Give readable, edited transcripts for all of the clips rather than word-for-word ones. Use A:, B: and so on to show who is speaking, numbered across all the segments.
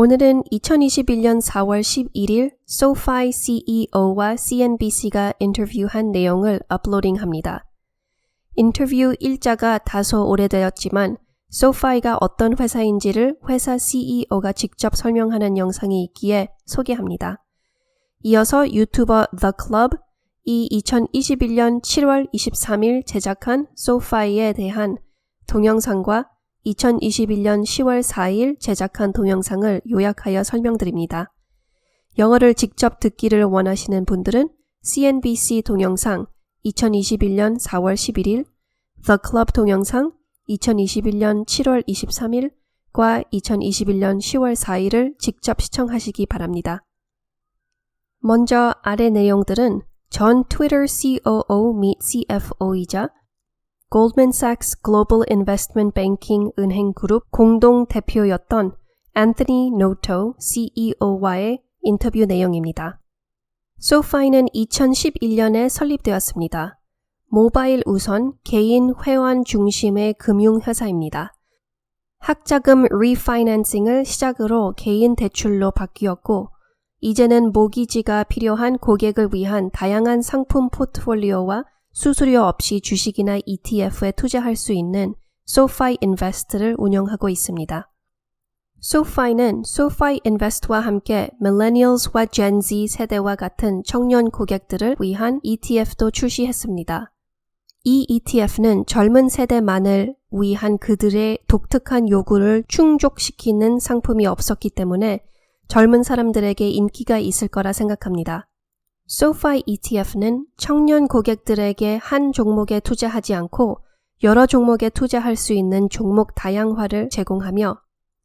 A: 오늘은 2021년 4월 11일 SoFi CEO와 CNBC가 인터뷰한 내용을 업로딩합니다. 인터뷰 일자가 다소 오래되었지만 SoFi가 어떤 회사인지를 회사 CEO가 직접 설명하는 영상이 있기에 소개합니다. 이어서 유튜버 The Club이 2021년 7월 23일 제작한 SoFi에 대한 동영상과 2021년 10월 4일 제작한 동영상을 요약하여 설명드립니다. 영어를 직접 듣기를 원하시는 분들은 CNBC 동영상 2021년 4월 11일, The Club 동영상 2021년 7월 23일과 2021년 10월 4일을 직접 시청하시기 바랍니다. 먼저 아래 내용들은 전 트위터 COO 및 CFO이자 Goldman Sachs Global Investment Banking 은행 그룹 공동 대표였던 앤서니 노토 CEO와의 인터뷰 내용입니다. SoFi는 2011년에 설립되었습니다. 모바일 우선 개인 회원 중심의 금융회사입니다. 학자금 리파이낸싱을 시작으로 개인 대출로 바뀌었고 이제는 모기지가 필요한 고객을 위한 다양한 상품 포트폴리오와 수수료 없이 주식이나 ETF에 투자할 수 있는 SoFi Invest를 운영하고 있습니다. SoFi는 SoFi Invest와 함께 Millennials와 Gen Z 세대와 같은 청년 고객들을 위한 ETF도 출시했습니다. 이 ETF는 젊은 세대만을 위한 그들의 독특한 요구를 충족시키는 상품이 없었기 때문에 젊은 사람들에게 인기가 있을 거라 생각합니다. SoFi ETF는 청년 고객들에게 한 종목에 투자하지 않고 여러 종목에 투자할 수 있는 종목 다양화를 제공하며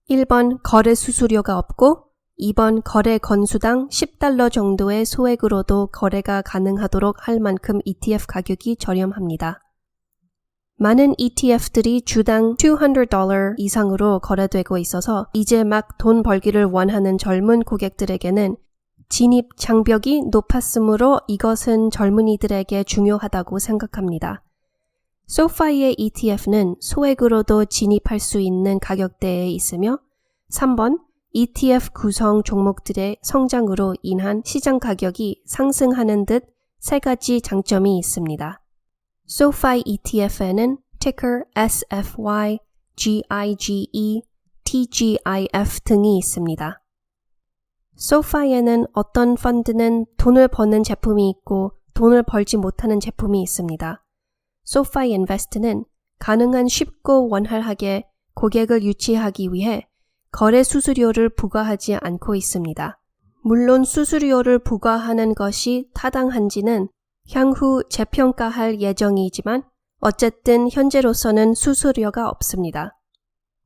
A: 1번 거래 수수료가 없고 2번 거래 건수당 $10 정도의 소액으로도 거래가 가능하도록 할 만큼 ETF 가격이 저렴합니다. 많은 ETF들이 주당 $200 이상으로 거래되고 있어서 이제 막 돈 벌기를 원하는 젊은 고객들에게는 진입 장벽이 높았으므로 이것은 젊은이들에게 중요하다고 생각합니다. SoFi의 ETF는 소액으로도 진입할 수 있는 가격대에 있으며 3번 ETF 구성 종목들의 성장으로 인한 시장 가격이 상승하는 듯 세 가지 장점이 있습니다. SoFi ETF에는 ticker SFY, GIGE, TGIF 등이 있습니다. SoFi에는 어떤 펀드는 돈을 버는 제품이 있고 돈을 벌지 못하는 제품이 있습니다. SoFi Invest는 가능한 쉽고 원활하게 고객을 유치하기 위해 거래 수수료를 부과하지 않고 있습니다. 물론 수수료를 부과하는 것이 타당한지는 향후 재평가할 예정이지만 어쨌든 현재로서는 수수료가 없습니다.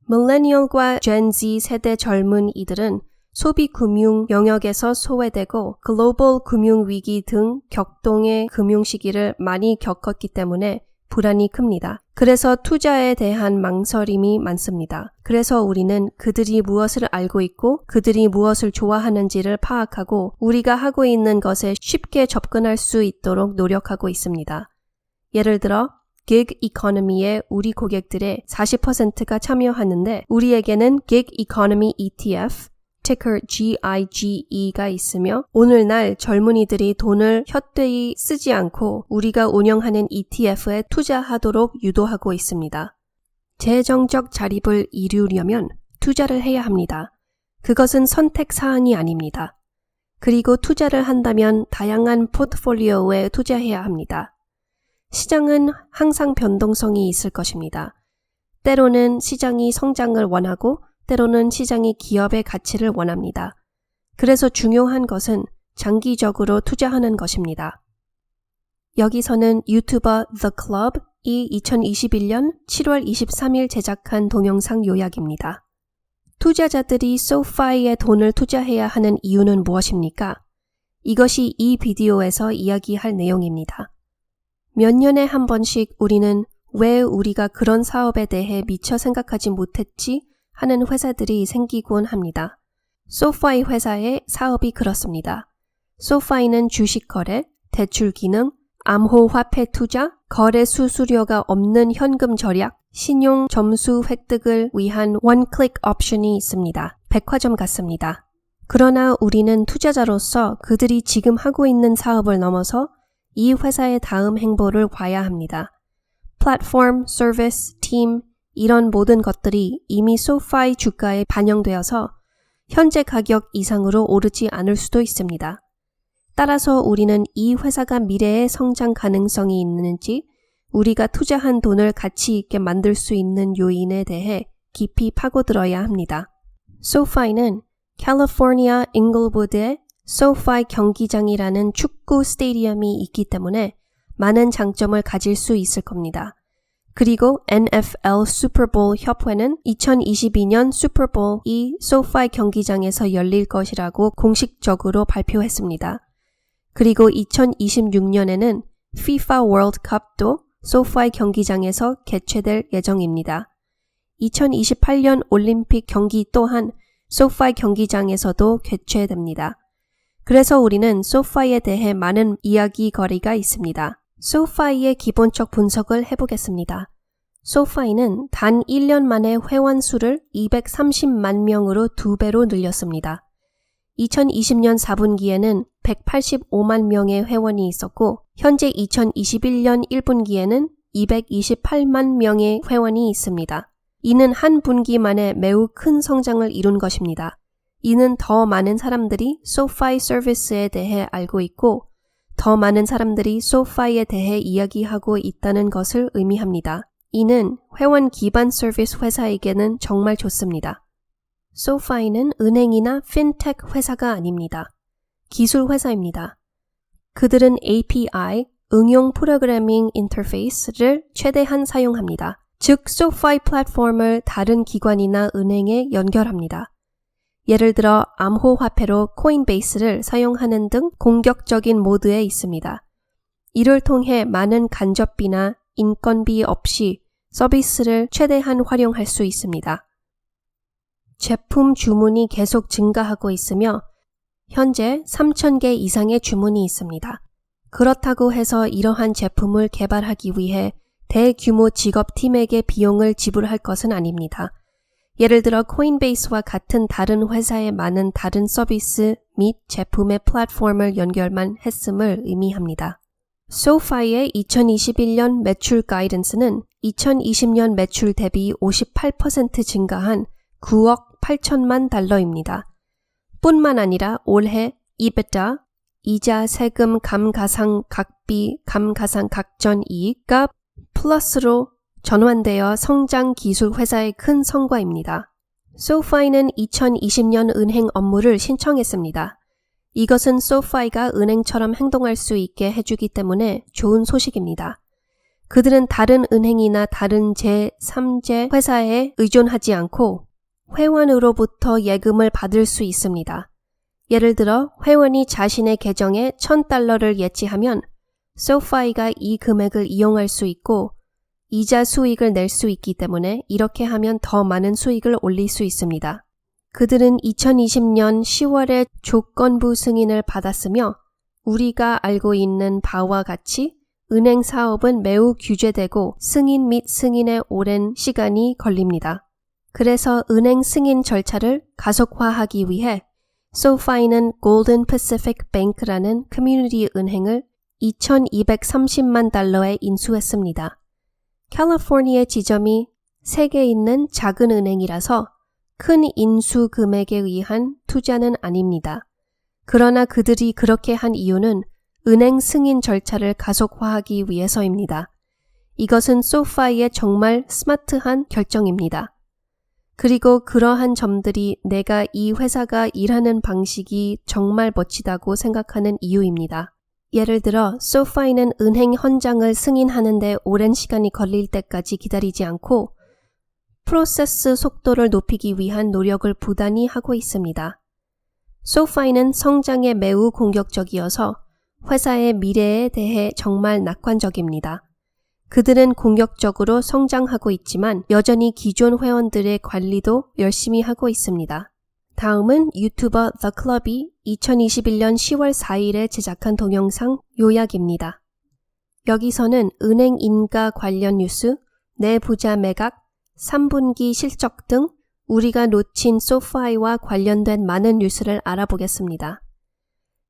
A: 밀레니얼과 Gen Z 세대 젊은이들은 소비금융 영역에서 소외되고 글로벌 금융위기 등 격동의 금융 시기를 많이 겪었기 때문에 불안이 큽니다. 그래서 투자에 대한 망설임이 많습니다. 그래서 우리는 그들이 무엇을 알고 있고 그들이 무엇을 좋아하는지를 파악하고 우리가 하고 있는 것에 쉽게 접근할 수 있도록 노력하고 있습니다. 예를 들어 gig economy에 우리 고객들의 40%가 참여하는데 우리에게는 gig economy ETF ticker GIGE가 있으며 오늘날 젊은이들이 돈을 헛되이 쓰지 않고 우리가 운영하는 ETF에 투자하도록 유도하고 있습니다. 재정적 자립을 이루려면 투자를 해야 합니다. 그것은 선택사항이 아닙니다. 그리고 투자를 한다면 다양한 포트폴리오에 투자해야 합니다. 시장은 항상 변동성이 있을 것입니다. 때로는 시장이 성장을 원하고 때로는 시장이 기업의 가치를 원합니다. 그래서 중요한 것은 장기적으로 투자하는 것입니다. 여기서는 유튜버 The Club이 2021년 7월 23일 제작한 동영상 요약입니다. 투자자들이 SoFi에 돈을 투자해야 하는 이유는 무엇입니까? 이것이 이 비디오에서 이야기할 내용입니다. 몇 년에 한 번씩 우리는 왜 우리가 그런 사업에 대해 미처 생각하지 못했지? 하는 회사들이 생기곤 합니다. SoFi 회사의 사업이 그렇습니다. SoFi는 주식 거래, 대출 기능, 암호화폐 투자, 거래 수수료가 없는 현금 절약, 신용 점수 획득을 위한 원클릭 옵션이 있습니다. 백화점 같습니다. 그러나 우리는 투자자로서 그들이 지금 하고 있는 사업을 넘어서 이 회사의 다음 행보를 봐야 합니다. 플랫폼, 서비스, 팀, 이런 모든 것들이 이미 SoFi 주가에 반영되어서 현재 가격 이상으로 오르지 않을 수도 있습니다. 따라서 우리는 이 회사가 미래의 성장 가능성이 있는지 우리가 투자한 돈을 가치 있게 만들 수 있는 요인에 대해 깊이 파고들어야 합니다. SoFi는 캘리포니아 잉글우드에 SoFi 경기장이라는 축구 스테디움이 있기 때문에 많은 장점을 가질 수 있을 겁니다. 그리고 NFL 슈퍼볼 협회는 2022년 슈퍼볼이 SoFi 경기장에서 열릴 것이라고 공식적으로 발표했습니다. 그리고 2026년에는 FIFA 월드컵도 SoFi 경기장에서 개최될 예정입니다. 2028년 올림픽 경기 또한 SoFi 경기장에서도 개최됩니다. 그래서 우리는 SoFi에 대해 많은 이야기거리가 있습니다. SoFi의 기본적 분석을 해보겠습니다. SoFi는 단 1년 만에 회원 수를 230만 명으로 2배로 늘렸습니다. 2020년 4분기에는 185만 명의 회원이 있었고 현재 2021년 1분기에는 228만 명의 회원이 있습니다. 이는 한 분기 만에 매우 큰 성장을 이룬 것입니다. 이는 더 많은 사람들이 SoFi 서비스에 대해 알고 있고 더 많은 사람들이 SoFi에 대해 이야기하고 있다는 것을 의미합니다. 이는 회원 기반 서비스 회사에게는 정말 좋습니다. SoFi는 은행이나 핀텍 회사가 아닙니다. 기술 회사입니다. 그들은 API, 응용 프로그래밍 인터페이스를 최대한 사용합니다. 즉, SoFi 플랫폼을 다른 기관이나 은행에 연결합니다. 예를 들어 암호화폐로 코인베이스를 사용하는 등 공격적인 모드에 있습니다. 이를 통해 많은 간접비나 인건비 없이 서비스를 최대한 활용할 수 있습니다. 제품 주문이 계속 증가하고 있으며 현재 3,000개 이상의 주문이 있습니다. 그렇다고 해서 이러한 제품을 개발하기 위해 대규모 직업팀에게 비용을 지불할 것은 아닙니다. 예를 들어 코인베이스와 같은 다른 회사의 많은 다른 서비스 및 제품의 플랫폼을 연결만 했음을 의미합니다. SoFi의 2021년 매출 가이던스는 2020년 매출 대비 58% 증가한 9억 8천만 달러입니다. 뿐만 아니라 올해 EBITDA, 이자, 세금, 감가상, 각비, 감가상, 각전 이익가 플러스로 전환되어 성장 기술 회사의 큰 성과입니다. SoFi는 2020년 은행 업무를 신청했습니다. 이것은 SoFi가 은행처럼 행동할 수 있게 해주기 때문에 좋은 소식입니다. 그들은 다른 은행이나 다른 제3제 회사에 의존하지 않고 회원으로부터 예금을 받을 수 있습니다. 예를 들어 회원이 자신의 계정에 $1,000를 예치하면 SoFi가 이 금액을 이용할 수 있고 이자 수익을 낼 수 있기 때문에 이렇게 하면 더 많은 수익을 올릴 수 있습니다. 그들은 2020년 10월에 조건부 승인을 받았으며 우리가 알고 있는 바와 같이 은행 사업은 매우 규제되고 승인 및 승인에 오랜 시간이 걸립니다. 그래서 은행 승인 절차를 가속화하기 위해 SoFi는 Golden Pacific Bank라는 커뮤니티 은행을 $2,230만 달러에 인수했습니다. 캘리포니아 지점이 3개 있는 작은 은행이라서 큰 인수 금액에 의한 투자는 아닙니다. 그러나 그들이 그렇게 한 이유는 은행 승인 절차를 가속화하기 위해서입니다. 이것은 SoFi의 정말 스마트한 결정입니다. 그리고 그러한 점들이 내가 이 회사가 일하는 방식이 정말 멋지다고 생각하는 이유입니다. 예를 들어 SoFi는 은행 현장을 승인하는 데 오랜 시간이 걸릴 때까지 기다리지 않고 프로세스 속도를 높이기 위한 노력을 부단히 하고 있습니다. SoFi는 성장에 매우 공격적이어서 회사의 미래에 대해 정말 낙관적입니다. 그들은 공격적으로 성장하고 있지만 여전히 기존 회원들의 관리도 열심히 하고 있습니다. 다음은 유튜버 The Club이 2021년 10월 4일에 제작한 동영상 요약입니다. 여기서는 은행 인가 관련 뉴스, 내부자 매각, 3분기 실적 등 우리가 놓친 SoFi와 관련된 많은 뉴스를 알아보겠습니다.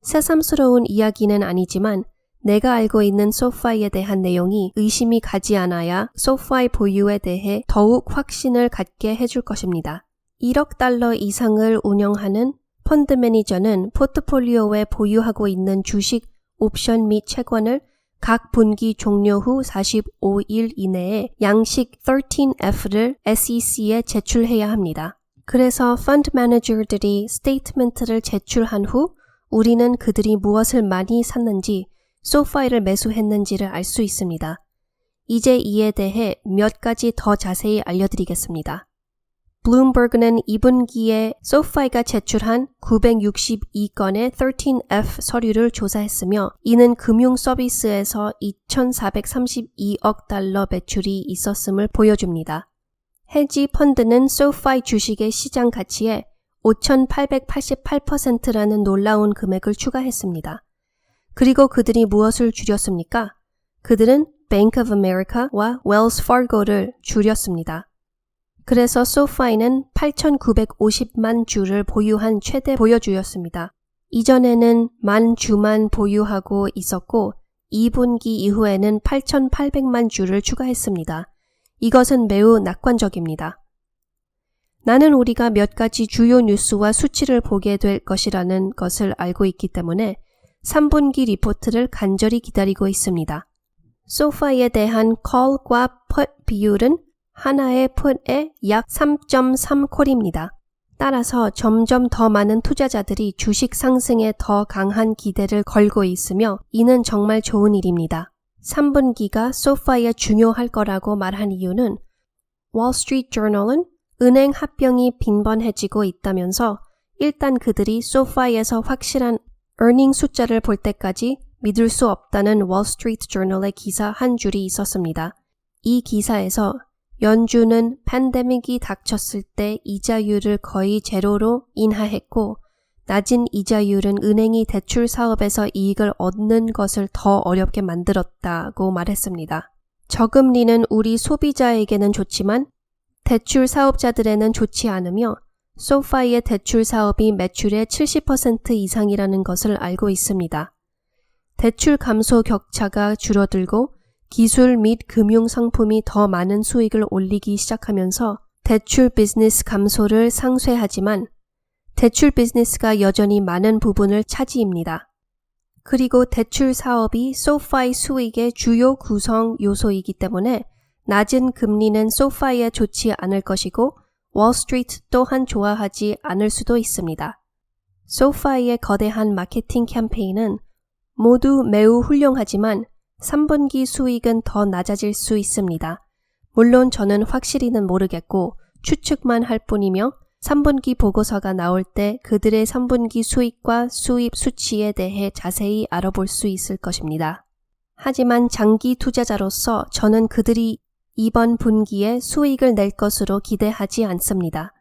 A: 새삼스러운 이야기는 아니지만 내가 알고 있는 SoFi에 대한 내용이 의심이 가지 않아야 SoFi 보유에 대해 더욱 확신을 갖게 해줄 것입니다. 1억 달러 이상을 운영하는 펀드 매니저는 포트폴리오에 보유하고 있는 주식, 옵션 및 채권을 각 분기 종료 후 45일 이내에 양식 13F를 SEC에 제출해야 합니다. 그래서 펀드 매니저들이 스테이트먼트를 제출한 후 우리는 그들이 무엇을 많이 샀는지 SoFi를 매수했는지를 알 수 있습니다. 이제 이에 대해 몇 가지 더 자세히 알려드리겠습니다. 블룸버그는 2분기에 SoFi가 제출한 962건의 13F 서류를 조사했으며 이는 금융 서비스에서 2,432억 달러 매출이 있었음을 보여줍니다. 헤지 펀드는 SoFi 주식의 시장 가치에 5,888%라는 놀라운 금액을 추가했습니다. 그리고 그들이 무엇을 줄였습니까? 그들은 Bank of America와 Wells Fargo를 줄였습니다. 그래서 SoFi는 8,950만 주를 보유한 최대 보유주였습니다. 이전에는 10,000주만 보유하고 있었고 2분기 이후에는 8,800만 주를 추가했습니다. 이것은 매우 낙관적입니다. 나는 우리가 몇 가지 주요 뉴스와 수치를 보게 될 것이라는 것을 알고 있기 때문에 3분기 리포트를 간절히 기다리고 있습니다. SoFi에 대한 call과 put 비율은 하나의 put에 약 3.3콜입니다. 따라서 점점 더 많은 투자자들이 주식 상승에 더 강한 기대를 걸고 있으며 이는 정말 좋은 일입니다. 3분기가 SoFi에 중요할 거라고 말한 이유는 월스트리트 저널은 은행 합병이 빈번해지고 있다면서 일단 그들이 SoFi에서 확실한 earning 숫자를 볼 때까지 믿을 수 없다는 월스트리트 저널의 기사 한 줄이 있었습니다. 이 기사에서 연준은 팬데믹이 닥쳤을 때 이자율을 거의 제로로 인하했고 낮은 이자율은 은행이 대출 사업에서 이익을 얻는 것을 더 어렵게 만들었다고 말했습니다. 저금리는 우리 소비자에게는 좋지만 대출 사업자들에는 좋지 않으며 SoFi의 대출 사업이 매출의 70% 이상이라는 것을 알고 있습니다. 대출 감소 격차가 줄어들고 기술 및 금융 상품이 더 많은 수익을 올리기 시작하면서 대출 비즈니스 감소를 상쇄하지만 대출 비즈니스가 여전히 많은 부분을 차지입니다. 그리고 대출 사업이 SoFi 수익의 주요 구성 요소이기 때문에 낮은 금리는 SoFi에 좋지 않을 것이고 월스트리트 또한 좋아하지 않을 수도 있습니다. SoFi의 거대한 마케팅 캠페인은 모두 매우 훌륭하지만 3분기 수익은 더 낮아질 수 있습니다. 물론 저는 확실히는 모르겠고 추측만 할 뿐이며 3분기 보고서가 나올 때 그들의 3분기 수익과 수입 수치에 대해 자세히 알아볼 수 있을 것입니다. 하지만 장기 투자자로서 저는 그들이 이번 분기에 수익을 낼 것으로 기대하지 않습니다.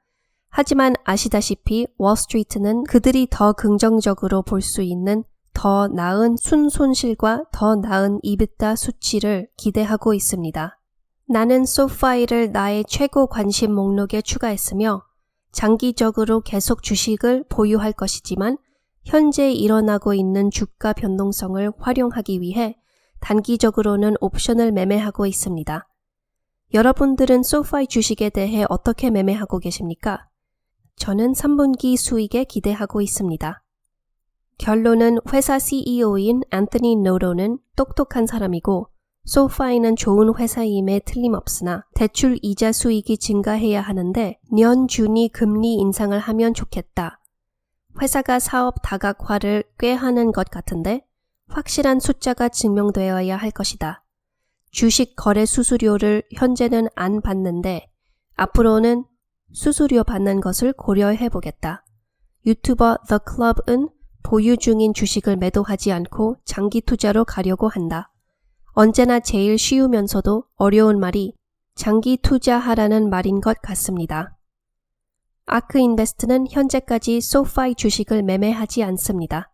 A: 하지만 아시다시피 월스트리트는 그들이 더 긍정적으로 볼 수 있는 더 나은 순손실과 더 나은 EBITDA 수치를 기대하고 있습니다. 나는 SoFi를 나의 최고 관심 목록에 추가했으며 장기적으로 계속 주식을 보유할 것이지만 현재 일어나고 있는 주가 변동성을 활용하기 위해 단기적으로는 옵션을 매매하고 있습니다. 여러분들은 SoFi 주식에 대해 어떻게 매매하고 계십니까? 저는 3분기 수익에 기대하고 있습니다. 결론은 회사 CEO인 앤서니 노로는 똑똑한 사람이고 SoFi는 좋은 회사임에 틀림없으나 대출 이자 수익이 증가해야 하는데 연준이 금리 인상을 하면 좋겠다. 회사가 사업 다각화를 꾀하는 것 같은데 확실한 숫자가 증명되어야 할 것이다. 주식 거래 수수료를 현재는 안 받는데 앞으로는 수수료 받는 것을 고려해 보겠다. 유튜버 The Club은 보유 중인 주식을 매도하지 않고 장기 투자로 가려고 한다. 언제나 제일 쉬우면서도 어려운 말이 장기 투자하라는 말인 것 같습니다. 아크 인베스트는 현재까지 SoFi 주식을 매매하지 않습니다.